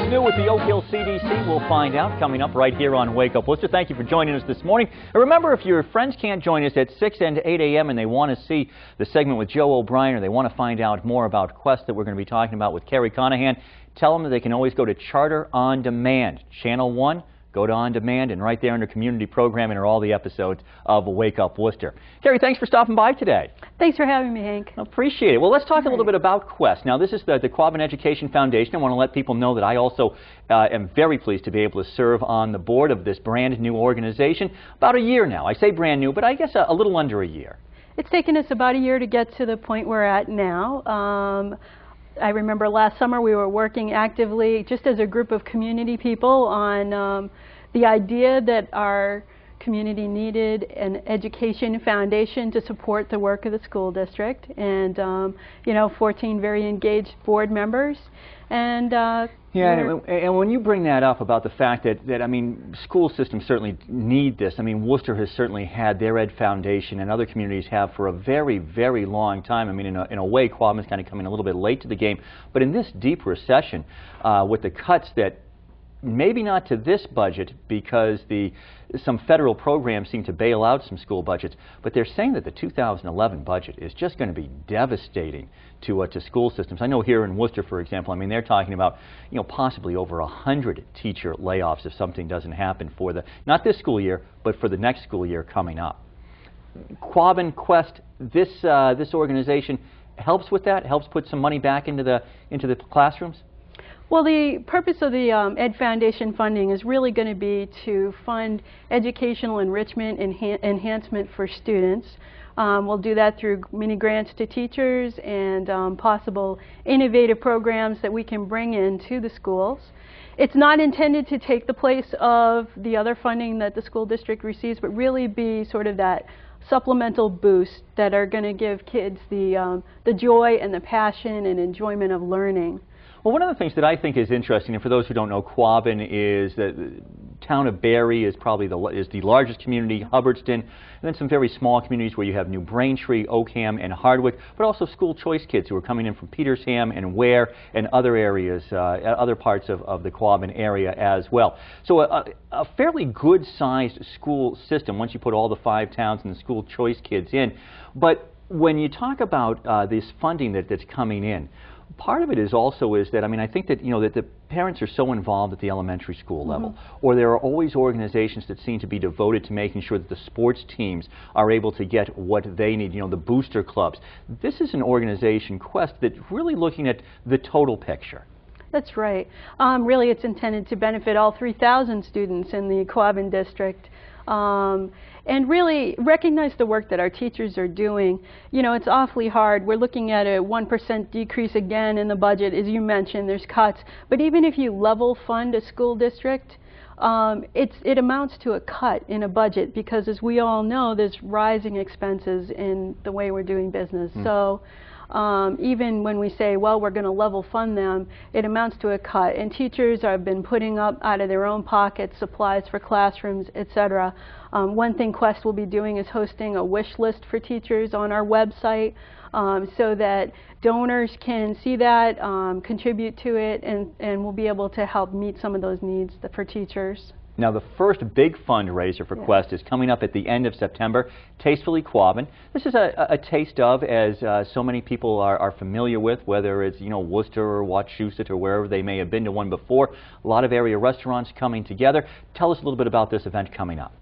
new with the Oak Hill CDC? We'll find out coming up right here on Wake Up Worcester. Thank you for joining us this morning. And remember, if your friends can't join us at 6 and 8 a.m. and they want to see the segment with Joe O'Brien, or they want to find out more about Quest that we're going to be talking about with Kerry Conaghan, tell them that they can always go to Charter On Demand, Channel 1. Go to On Demand, and right there under Community Programming are all the episodes of Wake Up Worcester. Kerry, thanks for stopping by today. Thanks for having me, Hank. Appreciate it. Well, let's talk a little bit about Quest. Now, this is the Quabbin Education Foundation. I want to let people know that I also am very pleased to be able to serve on the board of this brand new organization. About a year now. I say brand new, but I guess a little under a year. It's taken us about a year to get to the point we're at now. I remember last summer we were working actively just as a group of community people on the idea that our community needed an education foundation to support the work of the school district, and you know, 14 very engaged board members. And and when you bring that up about the fact that I mean, school systems certainly need this. I mean, Worcester has certainly had their Ed Foundation, and other communities have for a very, very long time. I mean, in a way, Quabbin's kind of coming a little bit late to the game. But in this deep recession, with the cuts that maybe not to this budget, because some federal programs seem to bail out some school budgets, but they're saying that the 2011 budget is just going to be devastating to school systems. I know here in Worcester, for example, I mean, they're talking about, you know, possibly over 100 teacher layoffs if something doesn't happen for not this school year, but for the next school year coming up. Quabbin Quest, this organization helps with that, helps put some money back into the classrooms. Well, the purpose of the Ed Foundation funding is really going to be to fund educational enrichment and enhancement for students. We'll do that through mini grants to teachers and possible innovative programs that we can bring into the schools. It's not intended to take the place of the other funding that the school district receives, but really be sort of that supplemental boost that are going to give kids the joy and the passion and enjoyment of learning. Well, one of the things that I think is interesting, and for those who don't know, Quabbin is the town of Barry is probably the largest community, Hubbardston, and then some very small communities where you have New Braintree, Oakham, and Hardwick, but also school choice kids who are coming in from Petersham and Ware and other areas, other parts of the Quabbin area as well. So a fairly good-sized school system once you put all the 5 towns and the school choice kids in. But when you talk about this funding that's coming in, part of it is that, I mean, I think that, you know, that the parents are so involved at the elementary school level, or there are always organizations that seem to be devoted to making sure that the sports teams are able to get what they need, you know, the booster clubs. This is an organization, Quest, that's really looking at the total picture. That's right. Really, it's intended to benefit all 3,000 students in the Quabbin district. And really recognize the work that our teachers are doing. You know, it's awfully hard. We're looking at a 1% decrease again in the budget. As you mentioned, there's cuts. But even if you level fund a school district, it amounts to a cut in a budget, because as we all know, there's rising expenses in the way we're doing business. So even when we say, well, we're going to level fund them, it amounts to a cut. And teachers have been putting up out of their own pockets supplies for classrooms, etc. One thing Quest will be doing is hosting a wish list for teachers on our website, so that donors can see that, contribute to it, and we'll be able to help meet some of those needs for teachers. Now, the first big fundraiser for Quest is coming up at the end of September, Tastefully Quabbin. This is a taste of, as so many people are familiar with, whether it's, you know, Worcester or Wachusett or wherever they may have been to one before. A lot of area restaurants coming together. Tell us a little bit about this event coming up.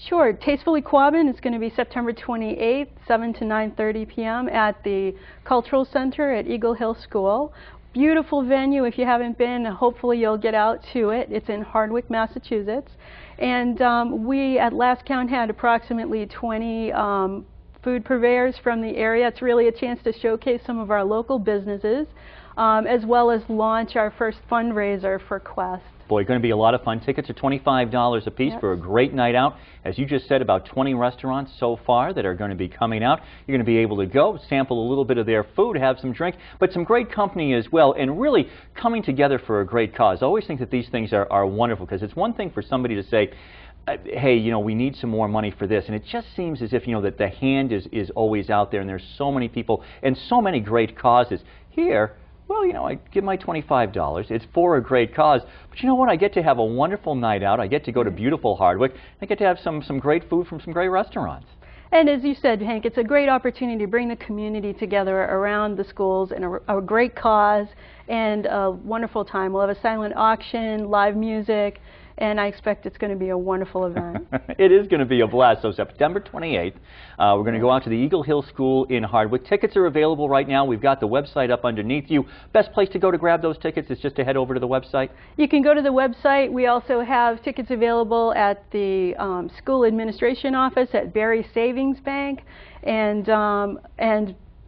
Sure. Tastefully Quabbin is going to be September 28th, 7 to 9:30 p.m. at the Cultural Center at Eagle Hill School. Beautiful venue. If you haven't been, hopefully you'll get out to it. It's in Hardwick, Massachusetts. And we, at last count, had approximately 20 food purveyors from the area. It's really a chance to showcase some of our local businesses, as well as launch our first fundraiser for Quest. Boy, going to be a lot of fun. Tickets are $25 a piece for a great night out. As you just said, about 20 restaurants so far that are going to be coming out. You're going to be able to go, sample a little bit of their food, have some drink, but some great company as well, and really coming together for a great cause. I always think that these things are wonderful, because it's one thing for somebody to say, hey, you know, we need some more money for this, and it just seems as if, you know, that the hand is always out there, and there's so many people and so many great causes. Here, well, you know, I give my $25. It's for a great cause. But you know what? I get to have a wonderful night out. I get to go to beautiful Hardwick. I get to have some great food from some great restaurants. And as you said, Hank, it's a great opportunity to bring the community together around the schools and a great cause and a wonderful time. We'll have a silent auction, live music, and I expect it's going to be a wonderful event. It is going to be a blast. So September 28th, we're going to go out to the Eagle Hill School in Hardwick. Tickets are available right now. We've got the website up underneath you. Best place to go to grab those tickets is just to head over to the website? You can go to the website. We also have tickets available at the school administration office at Berry Savings Bank and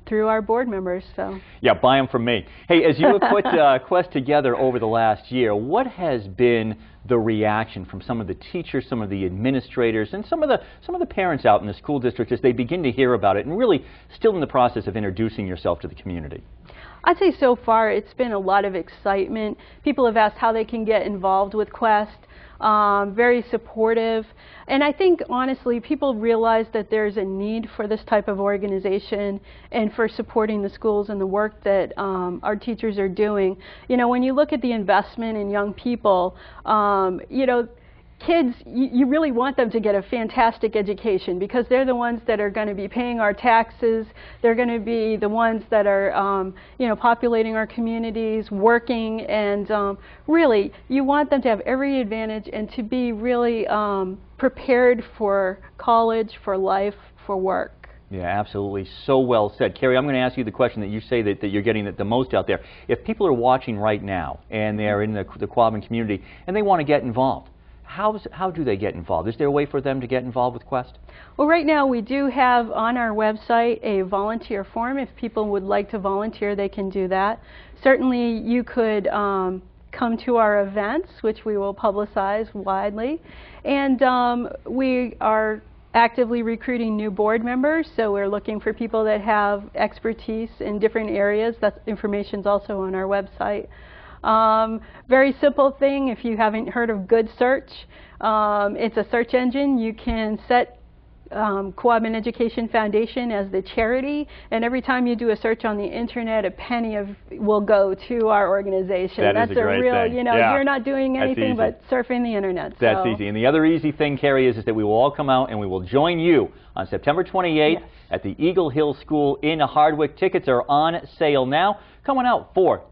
through our board members. So yeah, buy them from me. Hey, as you have put Quest together over the last year, what has been the reaction from some of the teachers, some of the administrators, and some of the parents out in the school district as they begin to hear about it and really still in the process of introducing yourself to the community? I'd say so far it's been a lot of excitement. People have asked how they can get involved with Quest. Very supportive, and I think honestly people realize that there's a need for this type of organization and for supporting the schools and the work that our teachers are doing. You know, when you look at the investment in young people, you know, kids, you really want them to get a fantastic education because they're the ones that are going to be paying our taxes. They're going to be the ones that are, you know, populating our communities, working, and really, you want them to have every advantage and to be really prepared for college, for life, for work. Yeah, absolutely. So well said. Kerry, I'm going to ask you the question that you say that you're getting the most out there. If people are watching right now and they're in the Quabbin community and they want to get involved, how do they get involved? Is there a way for them to get involved with Quest? Well, right now we do have on our website a volunteer form. If people would like to volunteer, they can do that. Certainly you could come to our events, which we will publicize widely. And we are actively recruiting new board members, so we're looking for people that have expertise in different areas. That information's also on our website. Very simple thing, if you haven't heard of Good Search, it's a search engine. You can set Quabbin Education Foundation as the charity, and every time you do a search on the internet, a penny will go to our organization. That's a great real, thing. You know, yeah. You're not doing anything but surfing the internet. That's easy. And the other easy thing, Kerry, is that we will all come out and we will join you on September 28th at the Eagle Hill School in Hardwick. Tickets are on sale now. Coming out for